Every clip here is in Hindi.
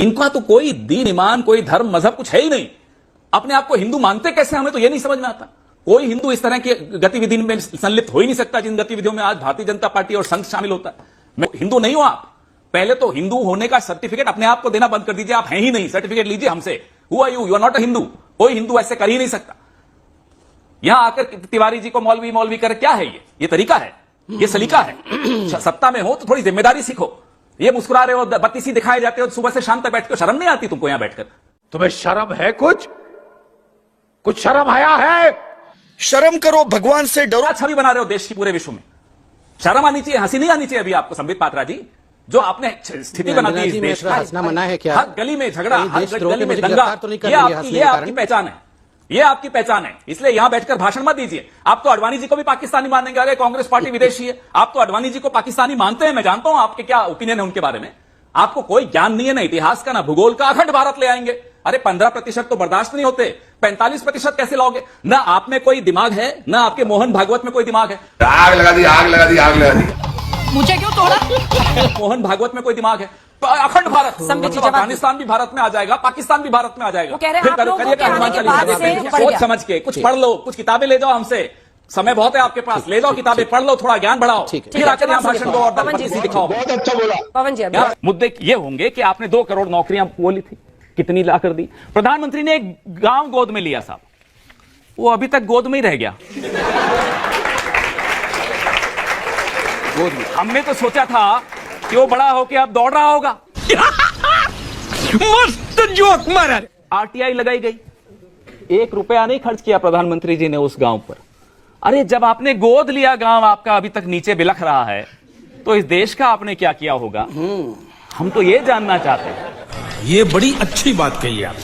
इनका तो कोई दीन ईमान, कोई धर्म मजहब कुछ है ही नहीं। अपने आप को हिंदू मानते कैसे, हमें तो यह नहीं समझ में आता। कोई हिंदू इस तरह की गतिविधि में संलिप्त हो ही नहीं सकता जिन गतिविधियों में आज भारतीय जनता पार्टी और संघ शामिल होता है। मैं हिंदू नहीं हूं। आप पहले तो हिंदू होने का सर्टिफिकेट अपने आप को देना बंद कर दीजिए। आप हैं ही नहीं, सर्टिफिकेट लीजिए हमसे। Who are you are not a Hindu. कोई हिंदू ऐसे कर ही नहीं सकता। यहां आकर तिवारी जी को मौलवी मौलवी कर, क्या है ये तरीका है, ये सलीका है। सत्ता में हो तो थोड़ी जिम्मेदारी सीखो। ये मुस्कुरा रहे हो, बत्तीसी दिखाए जाते हो सुबह से शाम तक बैठ के, शर्म नहीं आती तुमको यहां बैठकर? तुम्हें शर्म है? कुछ शर्म आया है? शर्म करो, भगवान से डरो। छवि बना रहे हो देश की पूरे विश्व में। शर्म आनी चाहिए, हंसी नहीं आनी चाहिए अभी आपको। संबित पात्रा जी, जो आपने स्थिति बना दी इस देश का, हंसना मना है क्या? हर गली में झगड़ा, हर गली में दंगा, ये आपकी पहचान है। ये आपकी पहचान है। इसलिए यहां बैठकर भाषण मत दीजिए। आप तो अडवाणी जी को भी पाकिस्तानी मानेंगे। अरे कांग्रेस पार्टी विदेशी है। आप तो अडवाणी जी को पाकिस्तानी मानते हैं। मैं जानता हूं आपके क्या ओपिनियन है उनके बारे में। आपको कोई ज्ञान नहीं है, ना इतिहास का ना भूगोल का। अखंड भारत ले आएंगे। अरे 15% तो बर्दाश्त नहीं होते, 45% कैसे लाओगे? ना आप में कोई दिमाग है, ना आपके मोहन भागवत में कोई दिमाग है। आग लगा दी, आग लगा दी, आग लगा दी। मुझे क्यों तोड़ा? मोहन भागवत में कोई दिमाग है? अखंड भारत, मतलब अफगानिस्तान भी भारत में आ जाएगा, पाकिस्तान भी भारत में आ जाएगा। सोच समझ के कुछ पढ़ लो, कुछ किताबें ले जाओ हमसे। समय बहुत है आपके पास, ले जाओ किताबें, पढ़ लो, थोड़ा ज्ञान बढ़ाओ, फिर आकर यहाँ भाषण दो और दिखाओ। बहुत अच्छा बोला पवन जी। मुद्दे ये होंगे कि आपने 2 करोड़ नौकरियां बोली थी, कितनी ला कर दी? प्रधानमंत्री ने एक गांव गोद में लिया साहब, वो अभी तक गोद में ही रह गया। गोद में हमने तो सोचा था कि वो बड़ा होकर अब दौड़ रहा होगा। मस्त जोक मारा। आरटीआई लगाई गई, 1 रुपया नहीं खर्च किया प्रधानमंत्री जी ने उस गांव पर। अरे जब आपने गोद लिया, गांव आपका अभी तक नीचे बिलख रहा है, तो इस देश का आपने क्या किया होगा? हम तो ये जानना चाहते हैं। ये बड़ी अच्छी बात कही आप।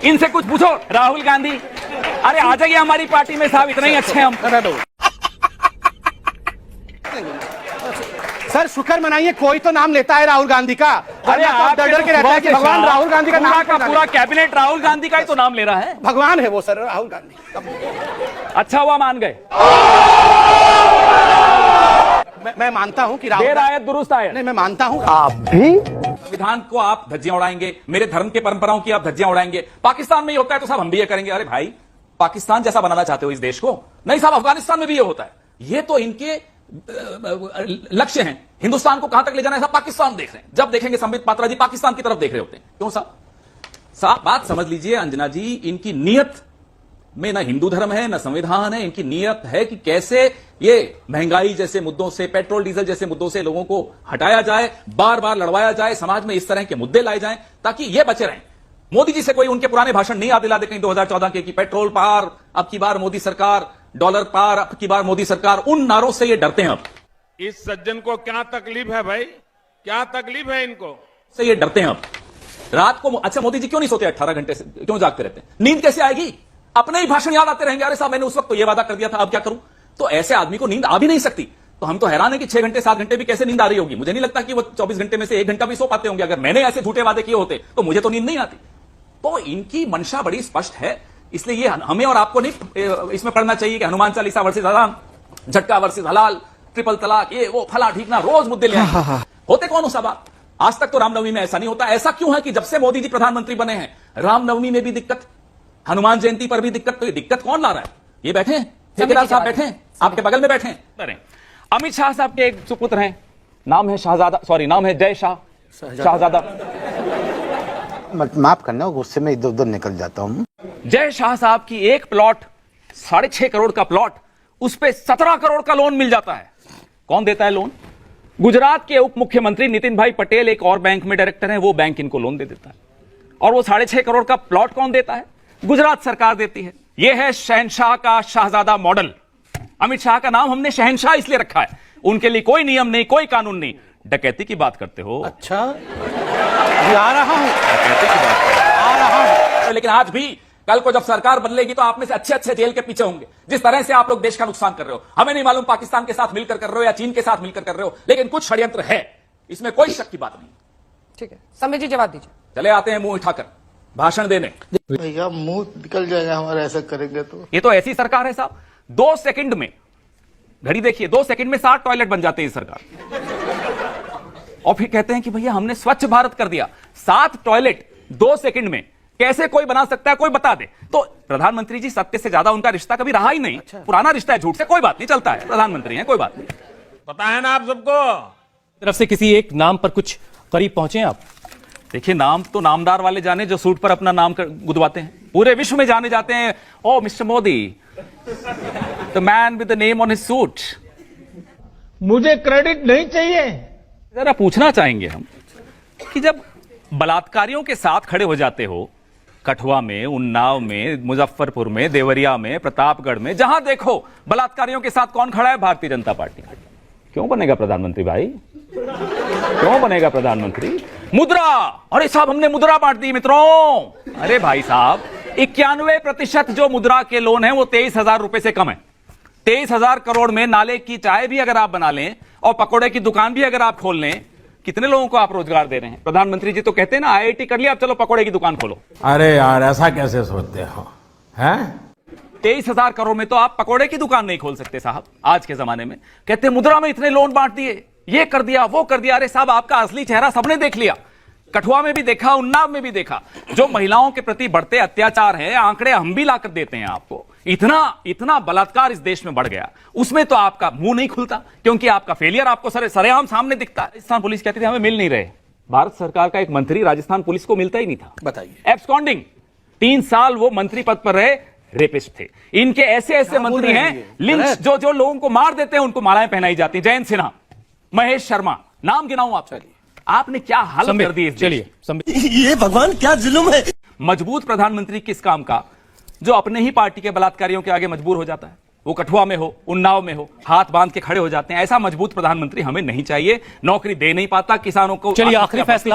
इनसे कुछ पूछो। राहुल गांधी, अरे आ जाइए हमारी पार्टी में साहब, इतने ही अच्छे हम। सर शुक्र मनाइए, कोई तो नाम लेता है राहुल गांधी का। अरे आप डर के रहता है कि भगवान राहुल गांधी का नाम का पूरा कैबिनेट राहुल गांधी का ही तो नाम ले रहा है। भगवान है वो सर, राहुल गांधी। अच्छा हुआ मान गए। मैं मानता हूं कि राहुल आयत दुरुस्त आयत। नहीं, मैं मानता हूं। आप भी संविधान को आप धज्जियां उड़ाएंगे, मेरे धर्म के परंपराओं की आप धज्जियां उड़ाएंगे। पाकिस्तान में ये होता है तो साहब हम भी ये करेंगे। अरे भाई, पाकिस्तान जैसा बनाना चाहते हो इस देश को? नहीं साहब, अफगानिस्तान में भी ये होता है। ये तो इनके लक्ष्य हैं। हिंदुस्तान को कहां तक ले जाना है साहब, पाकिस्तान देख रहे हैं। जब देखेंगे संबित पात्रा जी पाकिस्तान की तरफ देख रहे होते हैं। क्यों साहब? बात समझ लीजिए अंजना जी, इनकी नीयत में ना हिंदू धर्म है ना संविधान है। इनकी नीयत है कि कैसे ये महंगाई जैसे मुद्दों से, पेट्रोल डीजल जैसे मुद्दों से लोगों को हटाया जाए, बार बार लड़वाया जाए, समाज में इस तरह के मुद्दे लाए जाएं ताकि ये बचे रहें। मोदी जी से कोई उनके पुराने भाषण नहीं याद दिला दे कहीं 2014 के कि पेट्रोल पार अब की बार मोदी सरकार, डॉलर पार अब की बार मोदी सरकार। उन नारों से ये डरते हैं। अब इस सज्जन को क्या तकलीफ है भाई? क्या तकलीफ है इनको? से ये डरते हैं। अब रात को, अच्छा मोदी जी क्यों नहीं सोते 18 घंटे से, क्यों जागते रहते हैं? नींद कैसे आएगी? अपने ही भाषण याद आते रहेंगे। अरे साहब मैंने उस वक्त तो ये वादा कर दिया था, अब क्या करूं? तो ऐसे आदमी को नींद आ भी नहीं सकती। तो हम तो हैरान है कि 6 घंटे 7 घंटे भी कैसे नींद आ रही होगी। मुझे नहीं लगता कि वो 24 घंटे में से 1 घंटा भी सो पाते होंगे। अगर मैंने ऐसे झूठे वादे किए होते तो मुझे तो नींद नहीं आती। तो इनकी मंशा बड़ी स्पष्ट है। इसलिए ये हमें और आपको नहीं इसमें पढ़ना चाहिए कि हनुमान चालीसा वर्सेस हराम, झटका वर्सेस हलाल, ट्रिपल तलाक, ये वो फला ठीकना, रोज मुद्दे ले होते कौन हो सब आप? आज तक तो रामनवमी में ऐसा नहीं होता। ऐसा क्यों है कि जब से मोदी जी प्रधानमंत्री बने हैं, रामनवमी में भी दिक्कत, हनुमान जयंती पर भी दिक्कत। तो ये दिक्कत कौन ला रहा है? ये बैठे हैं, ठेकेदार साहब बैठे हैं, आपके बगल में बैठे हैं। अमित शाह साहब के एक सुपुत्र हैं, नाम है शाहजादा, सॉरी नाम है जय शाह, शाहजादा। माफ करना, गुस्से में इधर उधर निकल जाता हूं। जय शाह साहब की एक प्लॉट 6.5 करोड़ का प्लॉट, उस पे 17 करोड़ का लोन मिल जाता है। कौन देता है लोन? गुजरात के उप मुख्यमंत्री नितिन भाई पटेल एक और बैंक में डायरेक्टर हैं, वो बैंक इनको लोन दे देता है। और वो 6.5 करोड़ का प्लॉट कौन देता है? गुजरात सरकार देती है। यह है शहनशाह का शाहजादा मॉडल। अमित शाह का नाम हमने शहनशाह इसलिए रखा है, उनके लिए कोई नियम नहीं, कोई कानून नहीं। डकैती की बात करते हो? अच्छा, आ रहा हूं, आ रहा हूं। लेकिन आज भी, कल को जब सरकार बदलेगी तो आप में से अच्छे अच्छे जेल के पीछे होंगे। जिस तरह से आप लोग देश का नुकसान कर रहे हो, हमें नहीं मालूम पाकिस्तान के साथ मिलकर कर रहे हो या चीन के साथ मिलकर कर रहे हो, लेकिन कुछ षड्यंत्र है, इसमें कोई शक की बात नहीं। ठीक है, संबित जी जवाब दीजिए। चले आते हैं मुंह उठाकर भाषण देने। भैया मुंह निकल जाएगा हमारा, ऐसा करेंगे तो। ये तो ऐसी सरकार है साहब, 2 सेकंड में, घड़ी देखिए, 2 सेकंड में 60 टॉयलेट बन जाते हैं इस सरकार। और फिर कहते हैं कि भैया हमने स्वच्छ भारत कर दिया, 7 टॉयलेट 2 सेकंड में कैसे कोई बना सकता है, कोई बता दे। तो प्रधानमंत्री जी, सत्य से ज्यादा उनका रिश्ता कभी रहा ही नहीं। पुराना रिश्ता है, झूठ से कोई बात नहीं, चलता है, प्रधानमंत्री है, कोई बात नहीं। पता है ना आप सबको। तरफ से किसी एक नाम पर कुछ करीब पहुंचे आप? देखिए, नाम तो नामदार वाले जाने जो सूट पर अपना नाम गुदवाते हैं, पूरे विश्व में जाने जाते हैं। ओ mister Modi, the man with the name on his suit. मुझे क्रेडिट नहीं चाहिए। जरा पूछना चाहेंगे हम कि जब बलात्कारियों के साथ खड़े हो जाते हो, कठुआ में, उन्नाव में, मुजफ्फरपुर में, देवरिया में, प्रतापगढ़ में, जहां देखो बलात्कारियों के साथ कौन खड़ा है? भारतीय जनता पार्टी। क्यों बनेगा प्रधानमंत्री भाई? क्यों बनेगा प्रधानमंत्री? मुद्रा, अरे साहब हमने मुद्रा बांट दी मित्रों। अरे भाई साहब, 91% जो मुद्रा के लोन है वो 23,000 रुपए से कम है। 23,000 करोड़ में नाले की चाय भी अगर आप बना लें और पकौड़े की दुकान भी अगर आप खोल लें, कितने लोगों को आप रोजगार दे रहे हैं? प्रधानमंत्री जी तो कहते हैं ना, IIT कर लिया, अब चलो पकौड़े की दुकान खोलो। अरे यार, ऐसा कैसे सोचते हो? हैं? 23,000 करोड़ में तो आप पकौड़े की दुकान नहीं खोल सकते साहब आज के जमाने में। कहते हैं मुद्रा में इतने लोन बांट दिए, ये कर दिया, वो कर दिया। अरे साहब, आपका असली चेहरा सबने देख लिया, कठुआ में भी देखा, उन्नाव में भी देखा। जो महिलाओं के प्रति बढ़ते अत्याचार हैं, आंकड़े हम भी लाकर देते हैं आपको। इतना बलात्कार इस देश में बढ़ गया, उसमें तो आपका मुंह नहीं खुलता, क्योंकि आपका फेलियर आपको सरेआम सामने दिखता है। राजस्थान पुलिस कहती थी हमें मिल नहीं रहे। भारत सरकार का एक मंत्री राजस्थान पुलिस को मिलता ही नहीं था। बताइए। एब्सकॉन्डिंग, 3 साल वो मंत्री पद पर रहे, रेपिस्ट थे। इनके ऐसे मंत्री हैं, लिंच जो लोगों को मार देते हैं उनको मालाएं पहनाई जाती। जयंत सिन्हा, महेश शर्मा, नाम गिनाऊं आप? आपने क्या हाल कर दी। चलिए, ये भगवान क्या जुल्म है। मजबूत प्रधानमंत्री किस काम का, जो अपने ही पार्टी के बलात्कारियों के आगे मजबूर हो जाता है। वो कठुआ में हो, उन्नाव में हो, हाथ बांध के खड़े हो जाते हैं। ऐसा मजबूत प्रधानमंत्री हमें नहीं चाहिए, नौकरी दे नहीं पाता किसानों को। चलिए, आखिरी फैसला।